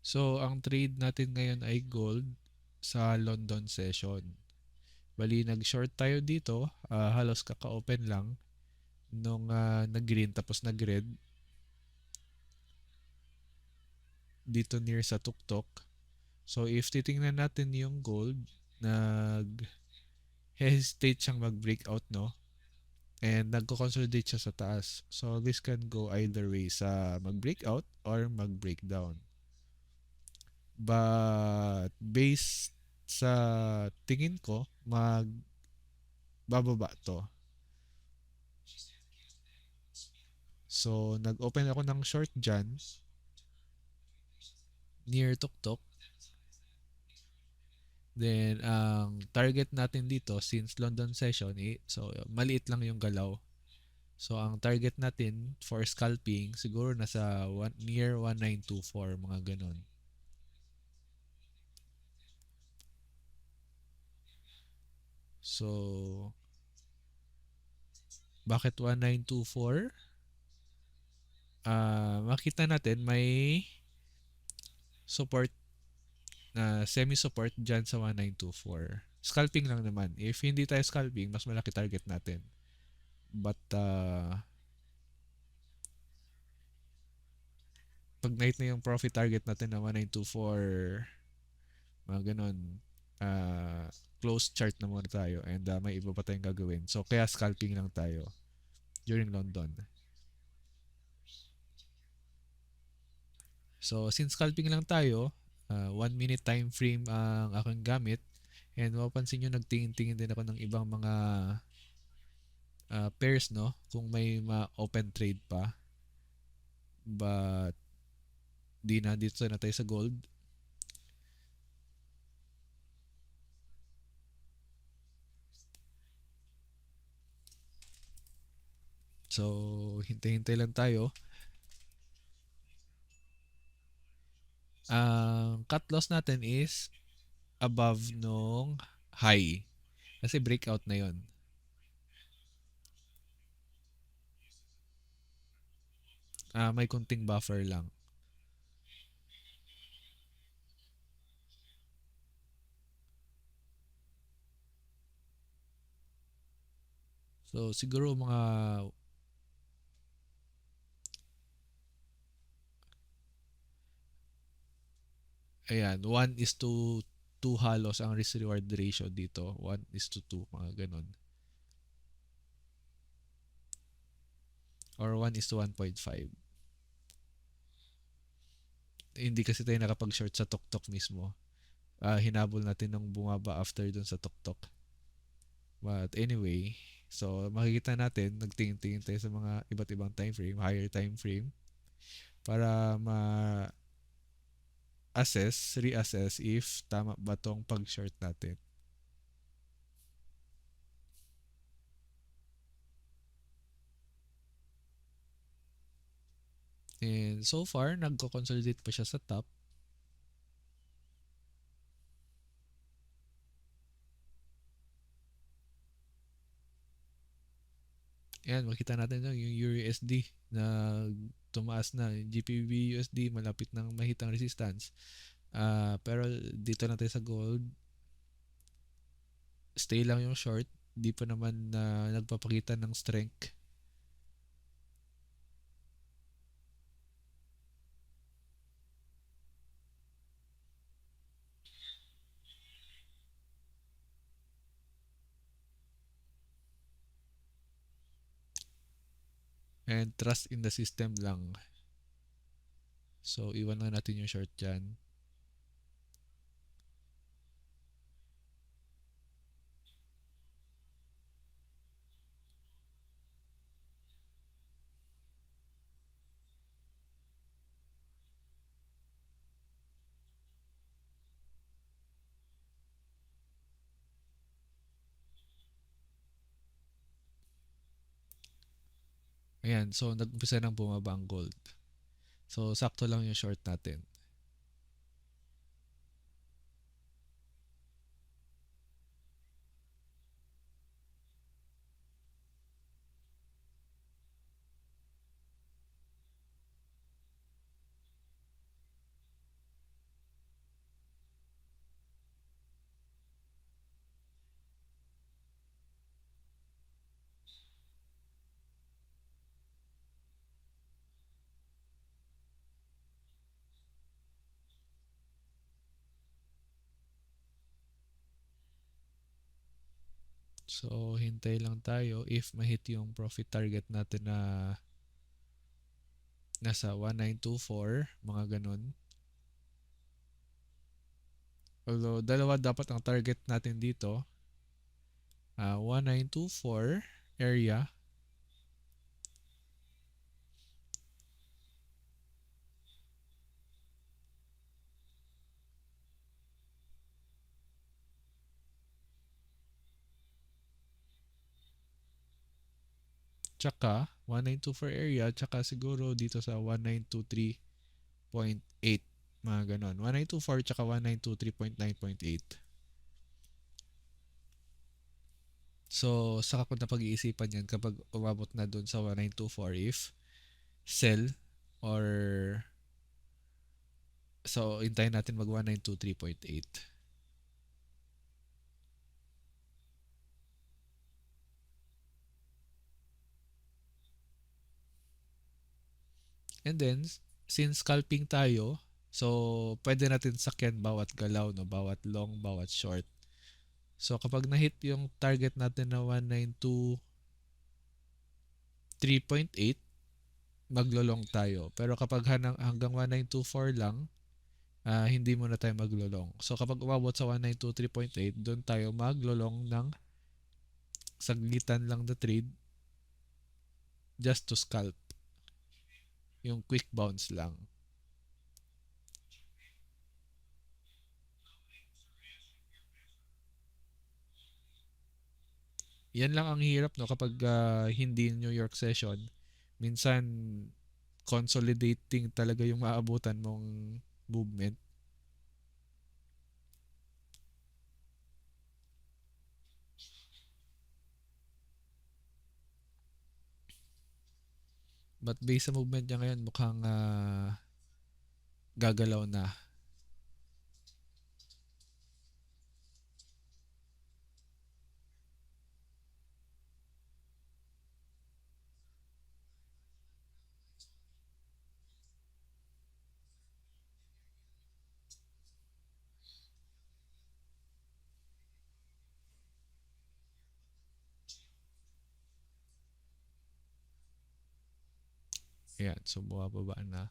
So, ang trade natin ngayon ay gold sa London session. Bali, nag-short tayo dito. Halos kaka-open lang nung nag-green tapos nag-red dito near sa tuktok. So, if titingnan natin yung gold, nag-hesitate siyang mag-breakout, no? And nagko-consolidate siya sa taas. So, this can go either way sa mag-breakout or mag-breakdown. But based sa tingin ko, magbababa to. So, nag-open ako ng short dyan near tuktok. Then, ang target natin dito since London session, so maliit lang yung galaw. So, ang target natin for scalping, siguro nasa near 1924, mga ganun. So, bakit 1924? Makita natin may support na semi-support dyan sa 1924. Scalping lang naman. If hindi tayo scalping, mas malaki target natin. But, pag night na yung profit target natin na 1924, mga ganun, uh, close chart na muna tayo and may iba pa tayong gagawin. So, kaya scalping lang tayo during London. So, since scalping lang tayo, 1 minute time frame ang aking gamit and mapapansin nyo nagtingin-tingin din ako ng ibang mga pairs, no? Kung may ma-open trade pa. But, di na dito na tayo sa gold. So, hintay-hintay lang tayo. Ang cut loss natin is above nung high. Kasi breakout na yon. May kunting buffer lang. So, siguro mga ayan, 1 is to 2 halos ang risk reward ratio dito. 1 is to 2, mga ganun. Or 1 is to 1.5. Hindi kasi tayo nakapag-short sa tuktok mismo. Hinabol natin ng bumaba after dun sa tuktok. But anyway, so makikita natin, nagtingin-tingin tayo sa mga iba't ibang time frame, higher time frame, para reassess if tama ba tong pag-short natin. And so far, nagko-consolidate pa siya sa top. Ayan, makita natin yung USD na tumaas na. GPB USD malapit ng mahitang resistance. Pero dito na tayo sa gold. Stay lang yung short. Di pa naman nagpapakita ng strength. And trust in the system lang. So, iwan na natin yung short dyan. Ayan, so nag-umpisa nang bumaba ang gold. So, sakto lang yung short natin. So, hintay lang tayo if ma-hit yung profit target natin na nasa 1924, mga ganun. Although, dalawa dapat ang target natin dito. 1924 area. Tsaka, 1924 area. Tsaka siguro dito sa 1923.8. Mga ganon. 1924 tsaka 1923.9.8. So, saka ko na pag-iisipan yan kapag umabot na dun sa 1924 if sell or so, hintayin natin mag 1923.8. And then, since scalping tayo, so, pwede natin sakyan bawat galaw, no? Bawat long, bawat short. So, kapag na-hit yung target natin na 1923.8, maglolong tayo. Pero kapag hanggang 1924 lang, hindi muna tayo maglolong. So, kapag umabot sa 1923.8, doon tayo maglolong ng saglitan lang na trade just to scalp. Yung quick bounce lang. Yan lang ang hirap, no, kapag hindi New York session. Minsan consolidating talaga yung maabutan mong movement. But based sa movement niya ngayon, mukhang gagalaw na. Ayan, so bumababa na.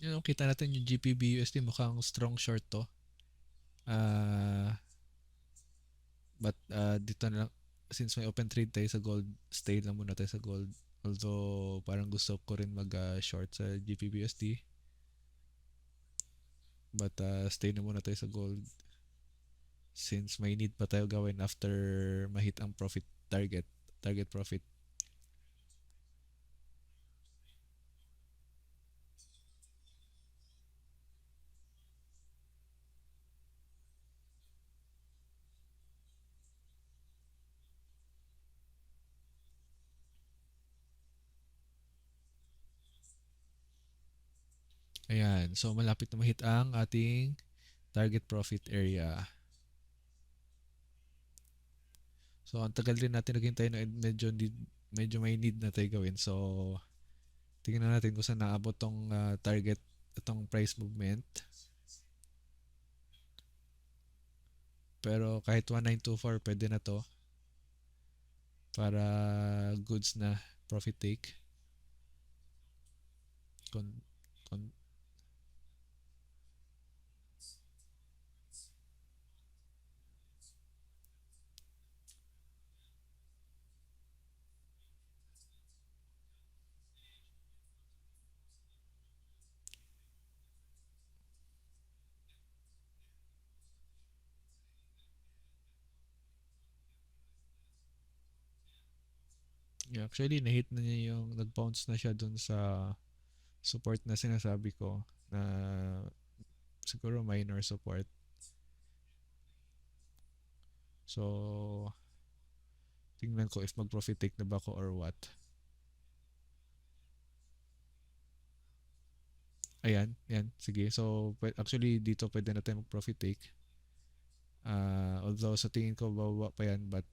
Yun, kita natin yung GPB USD mukhang strong short to. But dito na lang, since may open trade tayo sa gold, stay lang muna tayo sa gold. Although parang gusto ko rin mag-short sa GPB USD. But stay na muna tayo sa gold since may need pa tayo gawin after ma-hit ang profit target profit. Ayan, so malapit na ma-hit ang ating target profit area. So ang tagal din natin naghintay na medyo may need na tayo gawin. So tingnan natin kung saan naabot tong target, itong price movement. Pero kahit 1924 pwede na to para goods na profit take. Kon, kon, Yeah, actually, na-hit na niya yung nag-bounce na siya dun sa support na sinasabi ko na siguro minor support. So, tingnan ko if mag-profit take na ba ako or what. Ayan, yan. Sige. So, actually, dito pwede na tayo mag-profit take. Although sa tingin ko bababa pa yan, but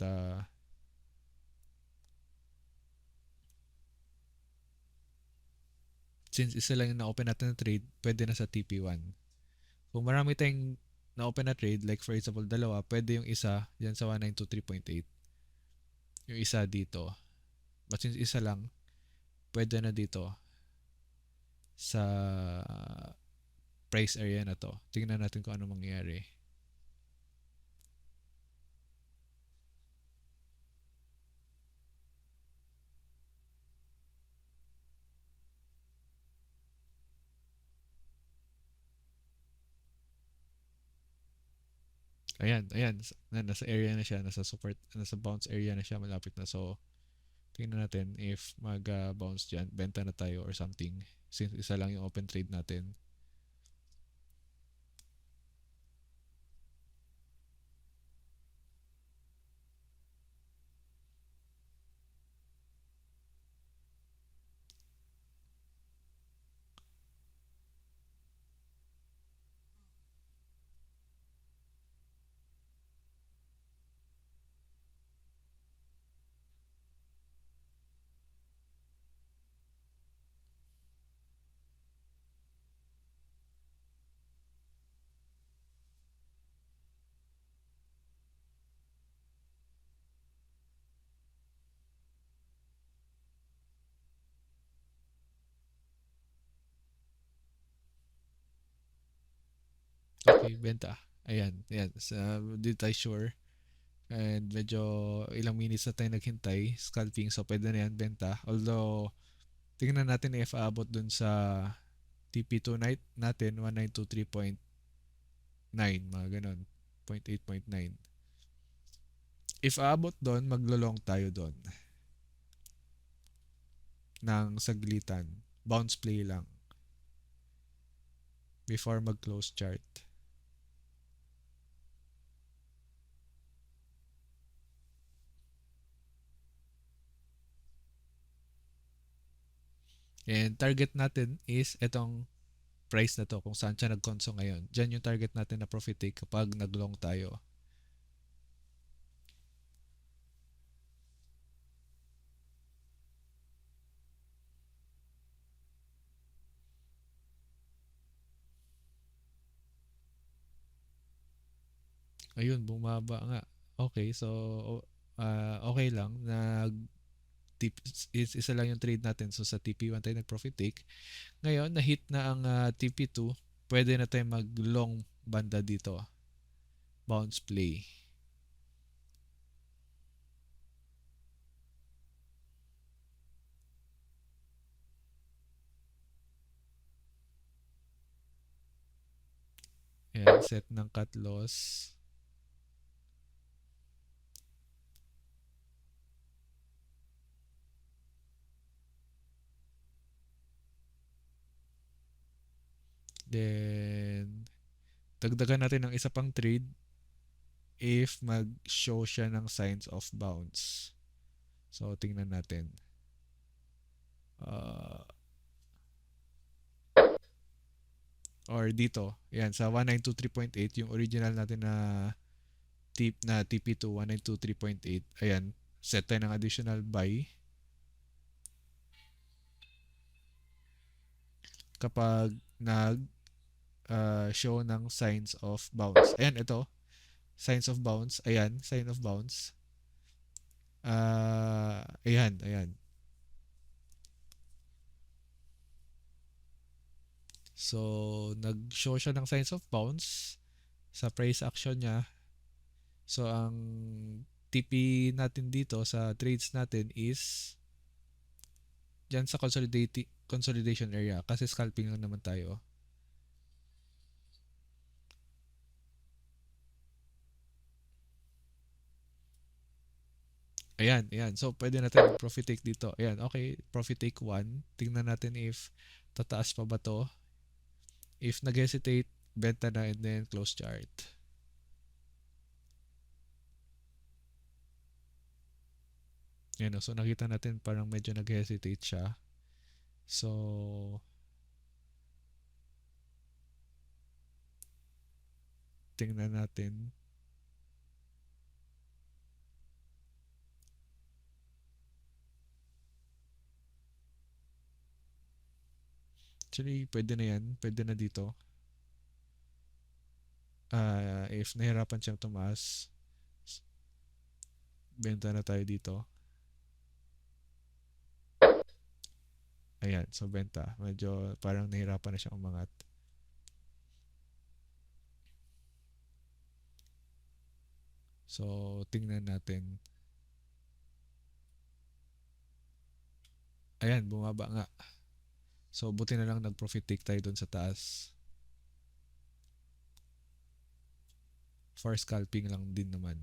since isa lang yung na-open natin na trade, pwede na sa TP1. Kung marami tayong na-open na trade, like for example, dalawa, pwede yung isa yan sa 1923.8. Yung isa dito. But since isa lang, pwede na dito sa price area na to. Tingnan natin kung ano mangyayari. Ayan, ayan. Nasa area na siya. Nasa support, nasa bounce area na siya. Malapit na. So, tingnan natin if mag-bounce dyan. Benta na tayo or something. Since isa lang yung open trade natin. Okay, benta. Ayan, ayan. Di tayo sure. And medyo ilang minutes na tayo naghintay. Scalping. So, pwede na yan benta. Although, tingnan natin if aabot dun sa TP2 night natin, 1923.9, mga ganun. 0.8, 0.9. If aabot doon, maglo-long tayo doon ng saglitan. Bounce play lang before mag-close chart. And target natin is itong price na to kung saan siya nag-conso ngayon. Diyan yung target natin na profit take kapag nag-long tayo. Ayun, bumaba nga. Okay, so okay lang. Tip, isa lang yung trade natin. So sa TP1 tayo nag-profit take. Ngayon, na-hit na ang TP2. Pwede na tayo mag-long banda dito. Bounce play. Ayan, set ng cut loss. Then, dagdagan natin ng isa pang trade if mag-show siya ng signs of bounce. So, tingnan natin. Uh, or dito, yan, sa 1923.8, yung original natin na TP2, 1923.8, ayan, set tayo ng additional buy. Kapag show ng signs of bounce. Ayan, ito. Signs of bounce. Ayan, sign of bounce. Ayan, ayan. So, nag-show siya ng signs of bounce sa price action niya. So, ang TP natin dito sa trades natin is dyan sa consolidation area kasi scalping lang naman tayo. Ayan, ayan. So, pwede natin mag-profit take dito. Ayan, okay. Profit take 1. Tingnan natin if tataas pa ba to. If nag-hesitate, benta na and then close chart. Ayan, so nakita natin parang medyo nag-hesitate siya. So, tingnan natin. Actually, pwede na yan. Pwede na dito. If nahirapan siyang tumaas, benta na tayo dito. Ayan, so benta. Medyo parang nahirapan na siyang umangat. So, tingnan natin. Ayan, bumaba nga. So, buti na lang nag-profit take tayo dun sa taas. For scalping lang din naman.